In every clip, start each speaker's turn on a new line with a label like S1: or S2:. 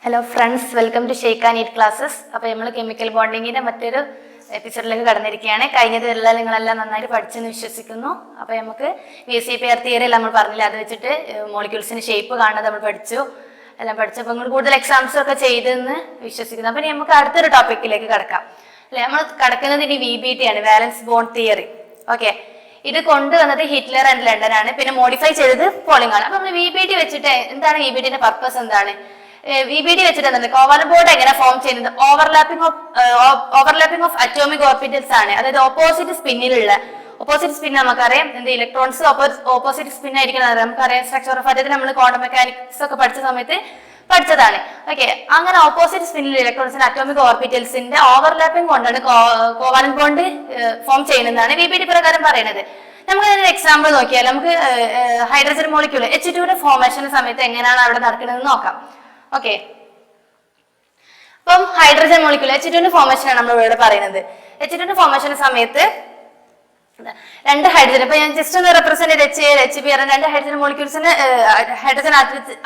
S1: Hello friends, welcome to shake and eat classes. അപ്പോൾ നമ്മൾ chemical ബോണ്ടിങ്ങിന്റെ മറ്റൊരു എപ്പിസോഡിലേക്ക് കടന്നിരിക്കുകയാണ്. കഴിഞ്ഞതെല്ലാം നിങ്ങളെല്ലാം നന്നായിട്ട് പഠിച്ചെന്ന് വിശ്വസിക്കുന്നു. അപ്പോൾ നമുക്ക് VSEPR തിയറി എല്ലാം നമ്മൾ പറഞ്ഞില്ല, അത് വെച്ചിട്ട് മോളിക്യൂൾസിന്റെ ഷേപ്പ് കാണുന്നത് നമ്മൾ പഠിച്ചു, എല്ലാം പഠിച്ചപ്പോൾ നിങ്ങൾ കൂടുതൽ എക്സാംസ് ഒക്കെ ചെയ്തെന്ന് വിശ്വസിക്കുന്നു. അപ്പോൾ നമുക്ക് അടുത്തൊരു ടോപ്പിക്കിലേക്ക് കടക്കാം അല്ലെ. നമ്മൾ കടക്കുന്നത് ഇനി VBT ആണ്, വാലൻസ് ബോണ്ട് തിയറി. ഓക്കെ, ഇത് കൊണ്ടുവന്നത് ഹിറ്റ്ലർ ആൻഡ് ലണ്ടൻ ആണ്, പിന്നെ മോഡിഫൈ ചെയ്തത് പോളിംഗ് ആണ്. അപ്പൊ നമ്മൾ VBT വെച്ചിട്ട് എന്താണ്, VBTന്റെ പർപ്പസ് എന്താണ്, VBT വെച്ചിട്ട് കോവാലന്റ് ബോണ്ട് എങ്ങനെ ഫോം ചെയ്യുന്നത്, ഓവർലാപ്പിംഗ് ഓഫ് അറ്റോമിക് ഓർബിറ്റൽസ് ആണ്. അതായത് ഓപ്പോസിറ്റ് സ്പിൻ നമുക്കറിയാം, എന്ത് ഇലക്ട്രോൺസ് ഓപ്പോസിറ്റ് സ്പിൻ ആയിരിക്കണം. നമുക്കറിയാം സ്ട്രക്ചർ ഓഫ് അറ്റത്തിൽ നമ്മൾ ക്വാണ്ടം മെക്കാനിക്സ് ഒക്കെ പഠിച്ച സമയത്ത് പഠിച്ചതാണ്. ഓക്കെ, അങ്ങനെ ഓപ്പോസിറ്റ് സ്പിന്നിൽ ഇലക്ട്രോൺസിന്റെ അറ്റോമിക് ഓർബിറ്റൽസിന്റെ ഓവർലാപ്പിംഗ് കൊണ്ടാണ് കോവാലന്റ് ബോണ്ട് ഫോം ചെയ്യുന്നതാണ് VBT പ്രകാരം പറയുന്നത്. നമുക്ക് ഒരു എക്സാമ്പിൾ നോക്കിയാൽ നമുക്ക് ഹൈഡ്രജൻ മോളിക്യൂൾ H2 ഫോർമേഷൻ സമയത്ത് എങ്ങനെയാണ് അവിടെ നടക്കുന്നത് നോക്കാം. ഓക്കെ, അപ്പം ഹൈഡ്രജൻ മോളിക്യൂൾ H2 ഫോർമേഷൻ ആണ് നമ്മൾ ഇവിടെ പറയുന്നത്. H2 ഫോർമേഷൻ സമയത്ത് രണ്ട് ഹൈഡ്രജൻ, ഇപ്പൊ ഞാൻ ജസ്റ്റ് ഒന്ന് റെപ്രസെന്റ് ചെയ്ത് HB രണ്ട് ഹൈഡ്രജൻ മോളിക്യൂൾസിന് ഹൈഡ്രജൻ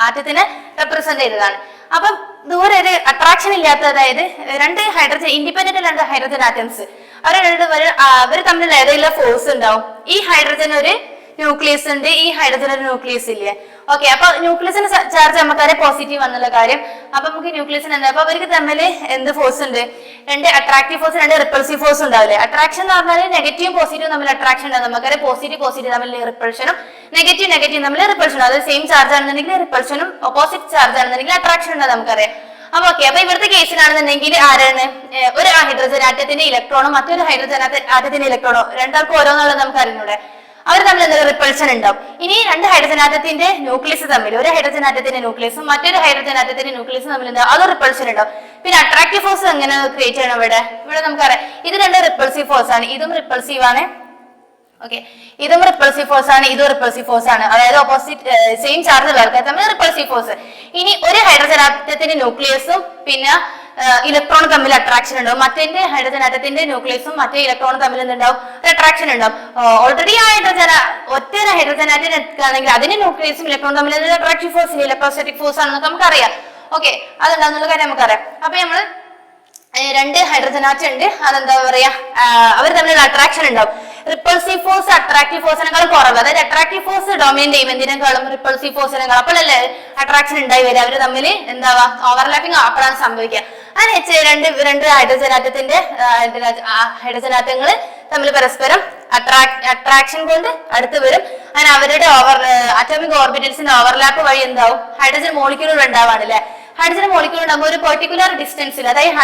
S1: ആറ്റത്തിന് റെപ്രസെന്റ് ചെയ്തതാണ്. അപ്പം ദൂരെ ഒരു അട്രാക്ഷൻ ഇല്ലാത്ത, അതായത് രണ്ട് ഹൈഡ്രജൻ ഇൻഡിപെൻഡന്റ് രണ്ട് ഹൈഡ്രജൻ ആറ്റംസ് അവർ തമ്മിലുള്ള ഏതെങ്കിലും ഫോഴ്സ് ഉണ്ടാവും. ഈ ഹൈഡ്രജൻ ഒരു ന്യൂക്ലിയസ് ഉണ്ട്, ഈ ഹൈഡ്രജൻ ഒരു ന്യൂക്ലിയസ് ഇല്ലേ. ഓക്കെ, അപ്പൊ ന്യൂക്ലിയസിന് ചാർജ് നമുക്കറിയാം പോസിറ്റീവ് എന്നുള്ള കാര്യം. അപ്പൊ നമുക്ക് ന്യൂക്ലിയസിന് എന്താ, അപ്പൊ അവർക്ക് തമ്മിൽ എന്ത് ഫോഴ്സ് ഉണ്ട്, രണ്ട് അട്രാക്റ്റീവ് ഫോഴ്സ്, രണ്ട് റിപ്പൾസീവ് ഫോഴ്സ് ഉണ്ടാവില്ലേ. അട്രാക്ഷൻ എന്ന് പറഞ്ഞാൽ നെഗറ്റീവും പോസിറ്റീവും തമ്മിൽ അട്രാക്ഷൻ ഉണ്ടാവും. നമുക്കറിയാം പോസിറ്റീവ് തമ്മിൽ റിപ്പൾഷനും നെഗറ്റീവ് തമ്മിൽ റിപ്പൾഷനും. അത് സെയിം ചാർജ് ആണെന്നുണ്ടെങ്കിൽ റിപ്പൾഷനും, ഓപ്പോസിറ്റ് ചാർജ് ആണെന്നുണ്ടെങ്കിൽ അട്രാക്ഷൻ ഉണ്ടാവും നമുക്കറിയാം. അപ്പൊ ഓക്കെ, അപ്പൊ ഇവിടുത്തെ കേസിലാണെന്നുണ്ടെങ്കിൽ ആരാണ്, ഒരു ഹൈഡ്രജൻ ആറ്റത്തിന്റെ ഇലക്ട്രോണും മറ്റൊരു ഹൈഡ്രജൻ ആറ്റത്തിന്റെ ഇലക്ട്രോണും രണ്ടാൾക്കും ഓരോന്നുള്ളത് നമുക്ക് അറിഞ്ഞൂടെ. അവർ തമ്മിൽ എന്തെങ്കിലും റിപ്പൾഷൻ ഉണ്ടാവും. ഇനി രണ്ട് ഹൈഡ്രജൻ ആറ്റത്തിന്റെ ന്യൂക്ലിയസ് തമ്മിൽ, ഒരു ഹൈഡ്രജൻ ആറ്റത്തിന്റെ ന്യൂക്ലിയസും മറ്റൊരു ഹൈഡ്രജൻ ആറ്റത്തിന്റെ ന്യൂക്ലിയസും തമ്മിൽ എന്താ, അത് റിപ്പൾഷൻ ഉണ്ടാവും. പിന്നെ അട്രാക്റ്റീവ് ഫോഴ്സ് എങ്ങനെ ക്രിയേറ്റ് ചെയ്യണം, ഇവിടെ നമുക്കറിയാം ഇത് രണ്ട് റിപ്പൾസീവ് ഫോഴ്സ് ആണ്, ഇതും റിപ്പൾസീവ് ആണ്. ഓക്കെ, ഇതും റിപ്പൾസീവ് ഫോഴ്സ് ആണ്, ഇതും റിപ്പൾസീവ് ഫോഴ്സ് ആണ്. അതായത് ഓപ്പോസിറ്റ് സെയിം ചാർജ് ഉള്ളവർക്ക് തമ്മിൽ റിപ്പൾസീവ് ഫോഴ്സ്. ഇനി ഒരു ഹൈഡ്രജൻ ആറ്റത്തിന്റെ ന്യൂക്ലിയസും പിന്നെ ഇലക്ട്രോൺ തമ്മിൽ അട്രാക്ഷൻ ഉണ്ടാവും. മറ്റേ ഹൈഡ്രജൻ ആറ്റത്തിന്റെ ന്യൂക്ലിയസും മറ്റേ ഇലക്ട്രോണും തമ്മിൽ എന്തുണ്ടാവും, ഒരു അട്രാക്ഷൻ ഉണ്ടാവും. ഓൾറെഡി ആ ഒറ്റ ഹൈഡ്രജൻ ആറ്റം എടുക്കുകയാണെങ്കിൽ അതിന്റെ ന്യൂക്ലിയസും ഇലക്ട്രോണും തമ്മിൽ അട്രാക്റ്റീവ് ഫോഴ്സ്, ഇലക്ട്രോസ്റ്റാറ്റിക് ഫോഴ്സ് ആണെന്നൊക്കെ നമുക്കറിയാം. ഓക്കെ, അതുണ്ടാകുന്നുള്ള കാര്യം നമുക്കറിയാം. അപ്പൊ നമ്മള് രണ്ട് ഹൈഡ്രജൻ ആറ്റം ഉണ്ട്, അതെന്താ പറയാ, അവർ തമ്മിലുള്ള അട്രാക്ഷൻ ഉണ്ടാവും. റിപ്പൾസീവ് ഫോഴ്സ് അട്രാക്റ്റീവ് ഫോഴ്സിനേക്കാളും കുറവ്, അതായത് അട്രാക്റ്റീവ് ഫോഴ്സ് ഡൊമിനേറ്റ് ചെയ്യും എന്തിനേക്കാളും, റിപ്പൾസീവ് ഫോഴ്സിനേക്കാളും. അപ്പോഴല്ലേ അട്രാക്ഷൻ ഉണ്ടായി വരിക, അവർ തമ്മിൽ എന്താവാ, ഓവർലാപ്പിംഗ് അപ്പോഴാണ് സംഭവിക്കുക. അങ്ങനെ രണ്ട് ഹൈഡ്രജൻ ആറ്റങ്ങൾ തമ്മിൽ പരസ്പരം അട്രാക്ഷൻ കൊണ്ട് അടുത്ത് വരും. അങ്ങനെ അവരുടെ അറ്റോമിക് ഓർബിറ്റൽസിന്റെ ഓവർലാപ്പ് വഴി എന്താവും, ഹൈഡ്രജൻ മോളിക്യൂളുകൾ ഉണ്ടാവാണ് അല്ലെ. ഹൈഡ്രജൻ മോളിക്യൂൾ ഉണ്ടാകുമ്പോൾ ഒരു പെർട്ടിക്കുലർ ഡിസ്റ്റൻസിൽ, അതായത്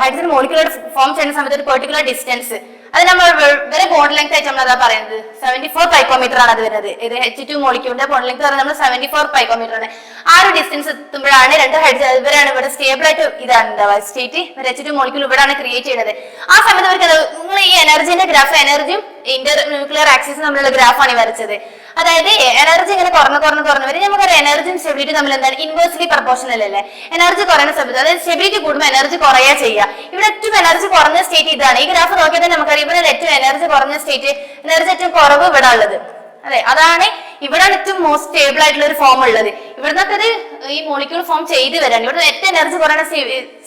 S1: ഹൈഡ്രജൻ മോളിക്യൂൾ ഫോം ചെയ്യുന്ന സമയത്ത് ഒരു പെർട്ടിക്കുലർ ഡിസ്റ്റൻസ്, അത് നമ്മൾ വരെ ബോണ്ട് ലെങ്ത് ആയിട്ട് നമ്മൾ അതാ പറയുന്നത് 74 പൈക്കോമീറ്റർ ആണ് അത് വരുന്നത്. ഇത് H2 മോളിക്യൂളിന്റെ ബോണ്ട് ലെങ്ത് നമ്മൾ 74 പൈക്കോമീറ്റർ ആണ്. ആ ഒരു ഡിസ്റ്റൻസ് എത്തുമ്പോഴാണ് രണ്ട് ഹൈഡ്രജൻ ഇവരാണ് ഇവിടെ സ്റ്റേബിൾ ആയിട്ട് ഇതാണ് ഉണ്ടാവുക സ്റ്റേറ്റ്. H2 മോളിക്യൂൾ ഇവിടെയാണ് ക്രിയേറ്റ് ചെയ്യുന്നത്. ആ സമയത്ത് അവർക്ക് നിങ്ങൾ ഈ എനർജിന്റെ ഗ്രാഫ്, എനർജിയും ഇന്റർ ന്യൂക്ലിയർ ആക്സിസും തമ്മിലുള്ള ഗ്രാഫാണ് വരച്ചത്. അതായത് എനർജി ഇങ്ങനെ കുറഞ്ഞു വരും. നമുക്കറിയാം എനർജിയും സ്റ്റെബിലിറ്റി തമ്മിൽ എന്താണ്, ഇൻവേഴ്സ്ലി പ്രൊപ്പോർഷണൽ അല്ലേ. എനർജി കുറയുന്ന സമയത്ത്, അതായത് സ്റ്റെബിലിറ്റി കൂടുമ്പോൾ എനർജി കുറയാ ചെയ്യുക. ഇവിടെ ഏറ്റവും എനർജി കുറഞ്ഞ സ്റ്റേറ്റ് ഇതാണ്. ഈ ഗ്രാഫ് നോക്കിയാൽ തന്നെ നമുക്കറിയാം ഇവിടെ ഏറ്റവും എനർജി കുറഞ്ഞ സ്റ്റേറ്റ്, എനർജി ഏറ്റവും കുറവ് ഇവിടെ ഉള്ളത്. അതെ, അതാണ് ഇവിടെയാണ് ഏറ്റവും മോസ്റ്റ് സ്റ്റേബിൾ ആയിട്ടുള്ള ഒരു ഫോം ഉള്ളത്. ഇവിടുന്നൊക്കെ അത് ഈ മോളിക്യൂൾ ഫോം ചെയ്ത് വരാൻ ഇവിടെ ഏറ്റവും എനർജി കുറയുന്ന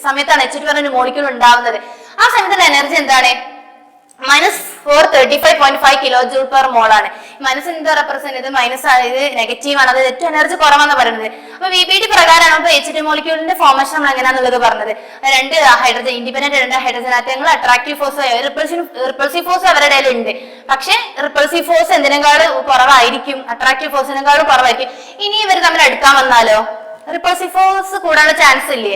S1: സമയത്താണ് H2 പറഞ്ഞ മോളിക്യൂൾ ഉണ്ടാവുന്നത്. ആ സമയത്തുള്ള എനർജി എന്താണ്, -435.5 കിലോജൂൾ പെർ മോൾ ആണ്. മൈനസ് എന്താ റെപ്രസെന്റ് ചെയ്ത്, മൈനസ് ആണ്, ഇത് നെഗറ്റീവ് ആണ്, അത് ഏറ്റവും എനർജി കുറവാന്ന് പറയുന്നത്. അപ്പൊ VBT പ്രകാരമാണ് ഇപ്പൊ H2 മോളിക്യൂളിന്റെ ഫോർമേഷൻ നമ്മൾ എങ്ങനെയാന്നുള്ളത് പറഞ്ഞത്. രണ്ട് ഹൈഡ്രജൻ ഇൻഡിപെൻഡന്റ് രണ്ട് ഹൈഡ്രജൻ ആറ്റങ്ങൾ അട്രാക്റ്റീവ് ഫോഴ്സ്, റിപ്പൾസീവ് ഫോഴ്സ് അവരുടെ ഇടയിൽ ഉണ്ട്. പക്ഷെ റിപ്പൾസീവ് ഫോഴ്സ് എന്തിനേക്കാളും കുറവായിരിക്കും, അട്രാക്റ്റീവ് ഫോഴ്സിനേക്കാളും കുറവായിരിക്കും. ഇനി ഇവർ തമ്മിൽ അടുക്കാൻ വന്നാലോ, റിപ്പൾസീവ് ഫോഴ്സ് കൂടാനുള്ള ചാൻസ് ഇല്ലേ.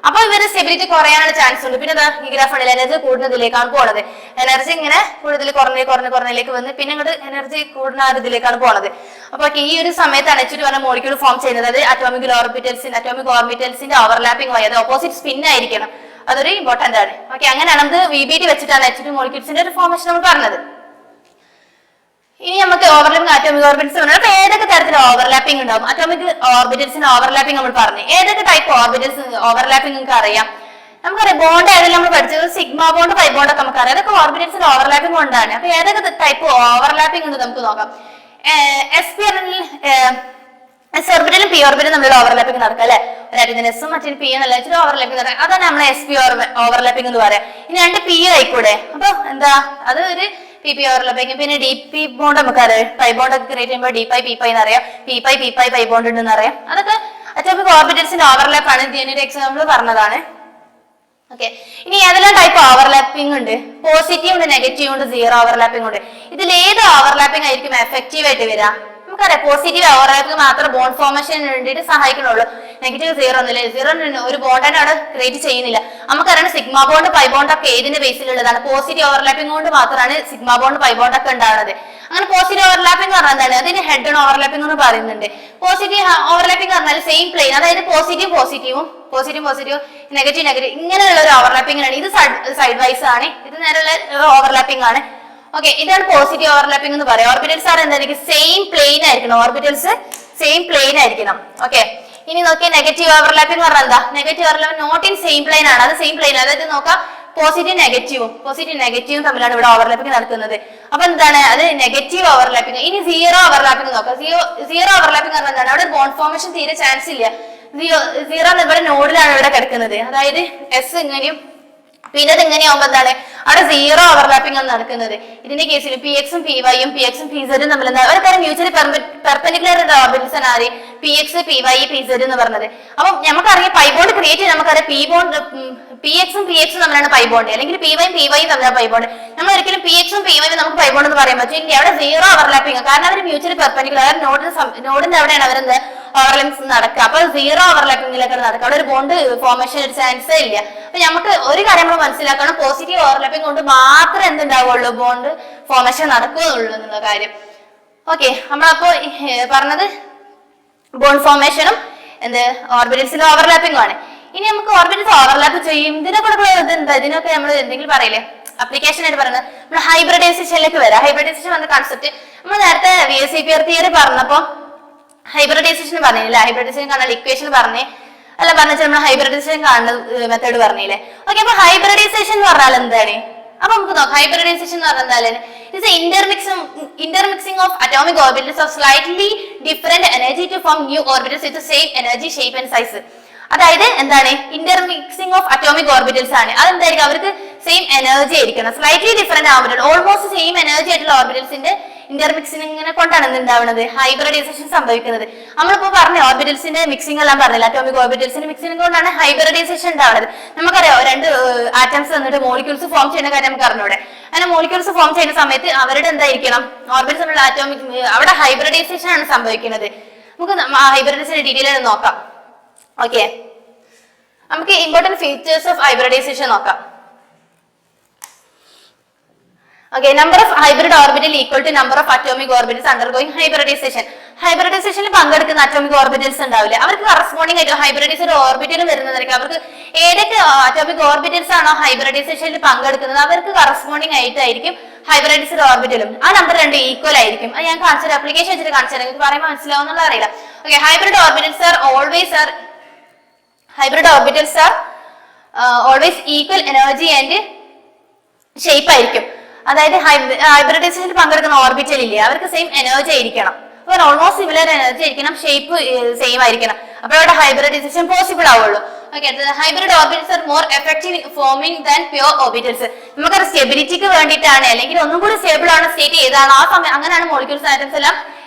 S1: അപ്പൊ ഇവര് സ്റ്റെബിലിറ്റി കുറയാനുള്ള ചാൻസ് ഉണ്ട്. പിന്നെ ഈ ഗ്രാഫ് ഉണ്ടല്ലോ, എനർജി കൂടുന്നതിലേക്കാണ് പോണത്. എനർജി ഇങ്ങനെ കൂടുതൽ കുറഞ്ഞിലേക്ക് വന്ന് പിന്നെ ഇങ്ങോട്ട് എനർജി കൂടുന്ന ഇതിലേക്കാണ് പോണത്. അപ്പൊ ഈ ഒരു സമയത്താണ് H2 പറഞ്ഞ മോളിക്യൂൾ ഫോം ചെയ്യുന്നത്. അത് അറ്റോമിക് ഓർബിറ്റൽസിന്റെ ഓവർലാപ്പിംഗ് വഴി, അത് ഓപ്പോസിറ്റ് സ്പിൻ ആയിരിക്കണം. അതൊരു ഇമ്പോർട്ടന്റ് ആണ്. ഓക്കെ, അങ്ങനെയാണ് നമുക്ക് VBT വെച്ചിട്ടാണ് H2 മോളിക്യൂൾസിന്റെ ഒരു ഫോർമേഷൻ നമ്മൾ പറഞ്ഞത്. ഇനി നമുക്ക് ഓവർലാപ്പിംഗ് അറ്റോമിക് ഓർബിറ്റൽസ് പറഞ്ഞാൽ അപ്പൊ ഏതൊക്കെ തരത്തിൽ ഓവർലാപ്പിംഗ് ഉണ്ടാവും. അറ്റോമിക് ഓർബിറ്റൽസിന്റെ ഓവർലാപ്പിംഗ് നമ്മൾ പറഞ്ഞു. ഏതൊക്കെ ടൈപ്പ് ഓർബിറ്റൽസ് ഓവർലാപ്പിംഗ് നിങ്ങൾക്ക് അറിയാം. നമുക്കറിയാം ബോണ്ട് ഏതെല്ലാം നമ്മൾ പഠിച്ചത്, സിഗ്മ ബോണ്ട്, പൈ ബോണ്ട് ഒക്കെ നമുക്കറിയാം. അതൊക്കെ ഓർബിറ്റൽസിന്റെ ഓവർലാപ്പിംഗ് കൊണ്ടാണ്. അപ്പൊ ഏതൊക്കെ ടൈപ്പ് ഓവർലാപ്പിംഗ് ഉണ്ട് നമുക്ക് നോക്കാം. എസ് ഓർബിറ്റലും പി ഓർബിറ്റലും തമ്മിലുള്ള ഓവർലാപ്പിംഗ് നടക്കുക അല്ലെ. ഒരു ആറ്റത്തിന് എസും മറ്റൊരു പി എന്നുള്ള ഓവർലാപ്പിംഗ് നടക്കുക. അതാണ് നമ്മളെ എസ് പി ഓവർലാപ്പിംഗ് എന്ന് പറയാം. ഇനി രണ്ട് പി ആയിക്കൂടെ, അപ്പൊ എന്താ അത് ഒരു പി പി ഓവർലാപ്പിംഗ്. പിന്നെ ഡി പി ബോണ്ട് നമുക്കറിയാം, പൈ ബോണ്ട് ഒക്കെ ക്രിയേറ്റ് ചെയ്യുമ്പോൾ ഡി പൈ പി പൈ എന്നറിയാം, പി പൈ ബോണ്ട് ഉണ്ടെന്ന് അറിയാം. അതൊക്കെ അറ്റോമിക് ഓർബിറ്റൽസിന്റെ ഓവർലാപ്പ് ആണ്. ഇതിന്റെ എക്സാമ്പിൾ പറഞ്ഞതാണ്. ഓക്കെ, ഇനി ഏതെല്ലാം ടൈപ്പ് ഓവർലാപ്പിംഗ് ഉണ്ട്? പോസിറ്റീവ് ഉണ്ട്, നെഗറ്റീവ് ഉണ്ട്, സീറോ ഓവർലാപ്പിംഗ് ഉണ്ട്. ഇതിൽ ഏത് ഓവർലാപ്പിംഗ് ആയിരിക്കും എഫക്റ്റീവ് ആയിട്ട് വരിക? നമുക്കറിയാം പോസിറ്റീവ് ഓവർലാപ്പിംഗ് മാത്രം ബോണ്ട് ഫോർമേഷന് വേണ്ടിയിട്ട് സഹായിക്കുന്നുള്ളൂ. നെഗറ്റീവ് സീറോ ഒന്നുമില്ല, സീറോ ഒരു ബോണ്ട് തന്നെ അവിടെ ക്രിയേറ്റ് ചെയ്യുന്നില്ല. നമുക്കറിയാം സിഗ്മ ബോണ്ട് പൈ ബോണ്ട് ഒക്കെ ഏതിന്റെ ബേസിലുള്ളതാണ്? പോസിറ്റീവ് ഓവർലാപ്പിംഗ് കൊണ്ട് മാത്രമാണ് സിഗ്മ ബോണ്ട് പൈ ബോണ്ട് ഒക്കെ ഉണ്ടാവുന്നത്. അങ്ങനെ പോസിറ്റീവ് ഓവർലാപ്പിംഗ് പറഞ്ഞാൽ എന്താണ്? അതിന് ഹെഡ് ഓൺ ഓവർലാപ്പിംഗ് എന്ന് പറയുന്നുണ്ട്. പോസിറ്റീവ് ഓവർലാപ്പിംഗ് പറഞ്ഞാൽ സെയിം പ്ലെയിൻ, അതായത് പോസിറ്റീവും നെഗറ്റീവ് ഇങ്ങനെയുള്ള ഒരു ഓവർലാപ്പിംഗ് ആണ്. ഇത് സൈഡ് വൈസ് ആണ്, ഇത് നേരെയുള്ള ഓവർലാപ്പിംഗ് ആണ്. ഓക്കെ, ഇതാണ് പോസിറ്റീവ് ഓവർലാപ്പിംഗ് എന്ന് പറയാം. ഓർബിറ്റൽസ് ആണ് എന്തായിരിക്കും? സെയിം പ്ലെയിൻ ആയിരിക്കണം. ഓർബിറ്റൽസ് സെയിം പ്ലെയിൻ ആയിരിക്കണം. ഓക്കെ, ഇനി നോക്കിയാൽ നെഗറ്റീവ് ഓവർലാപ്പിംഗ് പറഞ്ഞാൽ എന്താ? Negative overlapping not in same plane ആണ്. അത് സെയിം പ്ലെയിൻ, അതായത് നോക്കാം പോസിറ്റീവ് നെഗറ്റീവും തമ്മിലാണ് ഇവിടെ ഓവർലാപ്പിംഗ് നടക്കുന്നത്. അപ്പൊ എന്താണ് അത്? Negative overlapping. ഇനി സീറോ ഓവർലാപ്പിംഗ് നോക്കാം. സീറോ ഓവർലാപ്പിംഗ് പറഞ്ഞാൽ എന്താണ്? അവിടെ ബോണ്ട് ഫോർമേഷൻ തീരെ ചാൻസ് ഇല്ല. സീറോ ഇവിടെ നോഡിലാണ് ഇവിടെ കിടക്കുന്നത്, അതായത് എസ് ഇങ്ങനെയും പിന്നെ ഇത് ഇങ്ങനെയാവുമ്പോ എന്താണ്? അവിടെ സീറോ ഓവർലാപ്പിംഗ് ആണ് നടക്കുന്നത്. ഇതിന്റെ കേസിൽ പി എക്സും പി വൈയും പി എക്സും പി സെഡും തമ്മിൽ എന്താ? ഒരു കാര്യം മ്യൂച്വലി പെർപെൻഡിക്കുലർ ഓർബിറ്റൽസ് ആണ് ആര്? P X P Y P Z എന്ന് പറഞ്ഞത്. അപ്പൊ നമുക്കറിയാം പൈ ബോണ്ട് ക്രിയേറ്റ് ചെയ്യാൻ നമുക്കറിയാം പി എക്സും തമ്മിലാണ് പൈ ബോണ്ട്, അല്ലെങ്കിൽ പി വൈയും തമ്മിലാണ് പൈ ബോണ്ട്. നമ്മൾ ഒരിക്കലും പി എക്സും പി വൈയും നമുക്ക് പൈ ബോണ്ട് എന്ന് പറയാൻ പറ്റും. ഇനി അവിടെ സീറോ ഓവർലാപ്പിംഗ്, കാരണം അവർ മ്യൂച്വലി പെർപെൻഡിക്കുലർ നോഡിന്റെ അവിടെയാണ് അവരെന്ത് ഓവർലാപ്പിംഗ് നടക്കുക. അപ്പൊ സീറോ ഓവർലാപ്പിംഗിലേക്കാണ് നടക്കുക. അവിടെ ഒരു ബോണ്ട് ഫോർമേഷൻ ഒരു ചാൻസേ ഇല്ല. അപ്പൊ നമുക്ക് ഒരു കാര്യം നമ്മൾ മനസ്സിലാക്കണം, പോസിറ്റീവ് ഓവർലാപ്പിംഗ് കൊണ്ട് മാത്രമേ എന്തുണ്ടാവുള്ളൂ? ബോണ്ട് ഫോർമേഷൻ നടക്കുകയുള്ളൂ എന്നുള്ള കാര്യം. ഓക്കെ, നമ്മളപ്പോ പറഞ്ഞത് ബോണ്ട് ഫോർമേഷനും ഓർബിറ്റൽസിന്റെ ഓവർലാപ്പിംഗും ആണ്. ഇനി നമുക്ക് ഓർബിറ്റൽസ് ഓവർലാപ്പ് ചെയ്യും ഇതിനൊക്കെ എന്താ? ഇതിനൊക്കെ നമ്മൾ എന്തെങ്കിലും പറയില്ലേ അപ്ലിക്കേഷൻ ആയിട്ട് പറയുന്നത്? നമ്മൾ ഹൈബ്രിഡൈസേഷനിലേക്ക് വരാം. ഹൈബ്രിഡൈസേഷൻ വന്ന കൺസെപ്റ്റ് നമ്മൾ നേരത്തെ VSEPR തിയറി പറഞ്ഞപ്പോ ഹൈബ്രിഡൈസേഷൻ പറഞ്ഞില്ല. ഹൈബ്രിഡൈസേഷൻ കാണാൻ ഇക്വേഷൻ പറഞ്ഞേ അല്ല പറഞ്ഞാൽ നമ്മൾ ഹൈബ്രിഡൈസേഷൻ കാണുന്ന മെത്തേഡ് പറഞ്ഞില്ലേ. ഓക്കെ, അപ്പൊ ഹൈബ്രിഡൈസേഷൻ എന്ന് പറഞ്ഞാൽ എന്താണ്? അപ്പൊ നമുക്ക് നോക്കാം. ഹൈബ്രിഡൈസേഷൻ എന്ന് പറഞ്ഞാൽ it's intermixing of atomic orbitals of slightly different energy to form new orbitals with the same energy, shape and size. അതായത് എന്താണ്? ഇന്റർമിക്സിംഗ് ഓഫ് അറ്റോമിക് ഓർബിറ്റൽസ് ആണ്. അതെന്തായിരിക്കും? അവർക്ക് സെയിം എനർജി ആയിരിക്കണം. Slightly different orbital, almost same energy ആയിട്ടുള്ള ഓർബിറ്റൽസിന്റെ ഇന്റർമിക്സിങ്ങിനെ കൊണ്ടാണ് എന്തുണ്ടാവുന്നത്? Hybridisation സംഭവിക്കുന്നത്. നമ്മളിപ്പോ പറഞ്ഞ ഓർബിറ്റൽസിന്റെ മിക്സിംഗ് എല്ലാം പറഞ്ഞില്ല, അറ്റോമിക് ഓർബിറ്റൽസിന്റെ മിക്സിംഗ് കൊണ്ടാണ് ഹൈബ്രിഡൈസേഷൻ ഉണ്ടാവുന്നത്. നമുക്കറിയാം രണ്ട് ആറ്റംസ് വന്നിട്ട് മോളിക്യൂൾസ് ഫോം ചെയ്യുന്ന കാര്യം നമുക്ക് അറിഞ്ഞൂടെ. അങ്ങനെ മോളിക്യൂൾസ് ഫോം ചെയ്യുന്ന സമയത്ത് അവരുടെ എന്തായിരിക്കണം? ഓർബിറ്റൽസ് അറ്റോമിക് അവിടെ ഹൈബ്രിഡൈസേഷൻ ആണ് സംഭവിക്കുന്നത്. നമുക്ക് ഹൈബ്രിഡൈസേഷൻ ഡീറ്റെയിൽ ആയിട്ട് നോക്കാം. ഓക്കെ, നമുക്ക് ഇമ്പോർട്ടന്റ് ഫീച്ചേഴ്സ് ഓഫ് ഹൈബ്രിഡൈസേഷൻ നോക്കാം. Okay, number of hybrid orbital equal to number of atomic orbitals undergoing hybridization. ഹൈബ്രിഡൈസേഷനിൽ പങ്കെടുക്കുന്ന അറ്റോമിക് ഓർബിറ്റൽസ് ഉണ്ടാവില്ലേ, അവർക്ക് കറസ്പോണ്ടിങ് ആയിട്ട് ഹൈബ്രിഡൈസ്ഡ് ഓർബിറ്റൽ വരുന്നതായിരിക്കും. അവർക്ക് ഏതൊക്കെ അറ്റോമിക് ഓർബിറ്റൽസ് ആണോ ഹൈബ്രിഡൈസേഷനിൽ പങ്കെടുക്കുന്നത് അവർക്ക് കറസ്പോണ്ടിങ് ആയിട്ടായിരിക്കും ഹൈബ്രിഡൈസ്ഡ് ഓർബിറ്റലും. ആ നമ്പർ രണ്ട് ഈക്വൽ ആയിരിക്കും. അത് ഞാൻ കാണിച്ചത് അപ്ലിക്കേഷൻ വെച്ചിട്ട് കാണിച്ചു തരാം, എനിക്ക് പറയുമ്പോൾ മനസ്സിലാവുന്നുള്ള അറിയില്ല. Okay, hybrid orbitals are always equal energy and shape ആയിരിക്കും. അതായത് ഹൈബ്രിഡൈസേഷനിൽ പങ്കെടുക്കുന്ന ഓർബിറ്റൽ ഇല്ലേ, അവർക്ക് സെയിം എനർജി ആയിരിക്കണം. അപ്പോൾ ഓൾമോസ്റ്റ് സിമിലർ എനർജി ആയിരിക്കണം, ഷേപ്പ് സെയിം ആയിരിക്കണം. അപ്പോൾ അവിടെ ഹൈബ്രിഡൈസേഷൻ പോസിബിൾ ആവുള്ളൂ. Okay, hybrid orbitals are more effective in forming than pure orbitals. നമുക്കത് സ്റ്റെബിലിറ്റിക്ക് വേണ്ടിയിട്ടാണ്, അല്ലെങ്കിൽ ഒന്നും കൂടി സ്റ്റേബിൾ ആണ് സ്റ്റേറ്റ് ഏതാണ് ആ സമയം, അങ്ങനെയാണ് മോളിക്യൂൾസ് ആറ്റംസ് എല്ലാം